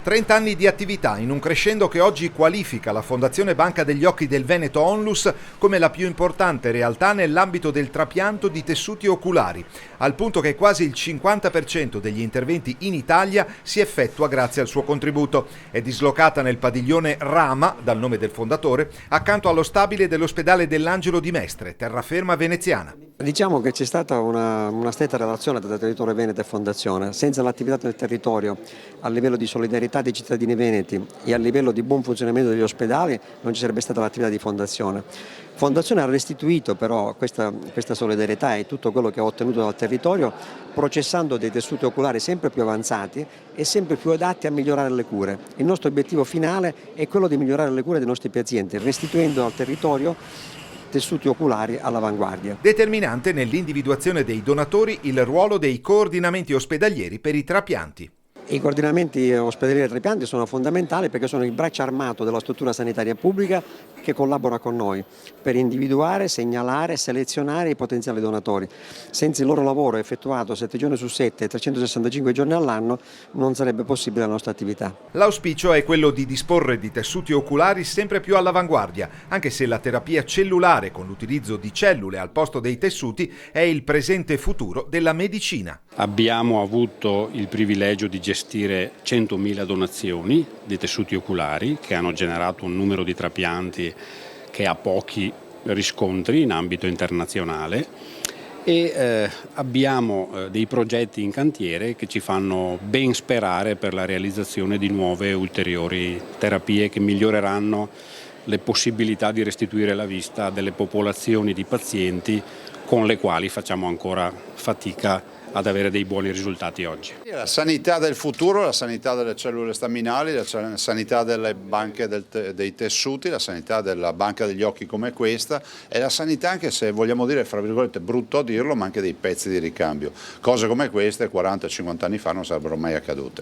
30 anni di attività in un crescendo che oggi qualifica la Fondazione Banca degli Occhi del Veneto Onlus come la più importante realtà nell'ambito del trapianto di tessuti oculari, al punto che quasi il 50% degli interventi in Italia si effettua grazie al suo contributo. È dislocata nel padiglione Rama, dal nome del fondatore, accanto allo stabile dell'ospedale dell'Angelo di Mestre, terraferma veneziana. Diciamo che c'è stata una stretta relazione tra Territorio Veneto e Fondazione. Senza l'attività del territorio a livello di solidarietà dei cittadini veneti e a livello di buon funzionamento degli ospedali non ci sarebbe stata l'attività di Fondazione. Fondazione ha restituito però questa solidarietà e tutto quello che ha ottenuto dal territorio, processando dei tessuti oculari sempre più avanzati e sempre più adatti a migliorare le cure. Il nostro obiettivo finale è quello di migliorare le cure dei nostri pazienti, restituendo al territorio tessuti oculari all'avanguardia. Determinante nell'individuazione dei donatori il ruolo dei coordinamenti ospedalieri per i trapianti. I coordinamenti ospedalieri e trapianti sono fondamentali perché sono il braccio armato della struttura sanitaria pubblica che collabora con noi per individuare, segnalare e selezionare i potenziali donatori. Senza il loro lavoro effettuato 7 giorni su 7 e 365 giorni all'anno non sarebbe possibile la nostra attività. L'auspicio è quello di disporre di tessuti oculari sempre più all'avanguardia, anche se la terapia cellulare con l'utilizzo di cellule al posto dei tessuti è il presente e futuro della medicina. Abbiamo avuto il privilegio di gestire 100.000 donazioni di tessuti oculari che hanno generato un numero di trapianti che ha pochi riscontri in ambito internazionale e abbiamo dei progetti in cantiere che ci fanno ben sperare per la realizzazione di nuove e ulteriori terapie che miglioreranno le possibilità di restituire la vista a delle popolazioni di pazienti con le quali facciamo ancora fatica ad avere dei buoni risultati oggi. La sanità del futuro, la sanità delle cellule staminali, la sanità delle banche dei tessuti, la sanità della banca degli occhi come questa e la sanità anche, se vogliamo dire, fra virgolette, brutto a dirlo, ma anche dei pezzi di ricambio. Cose come queste 40-50 anni fa non sarebbero mai accadute.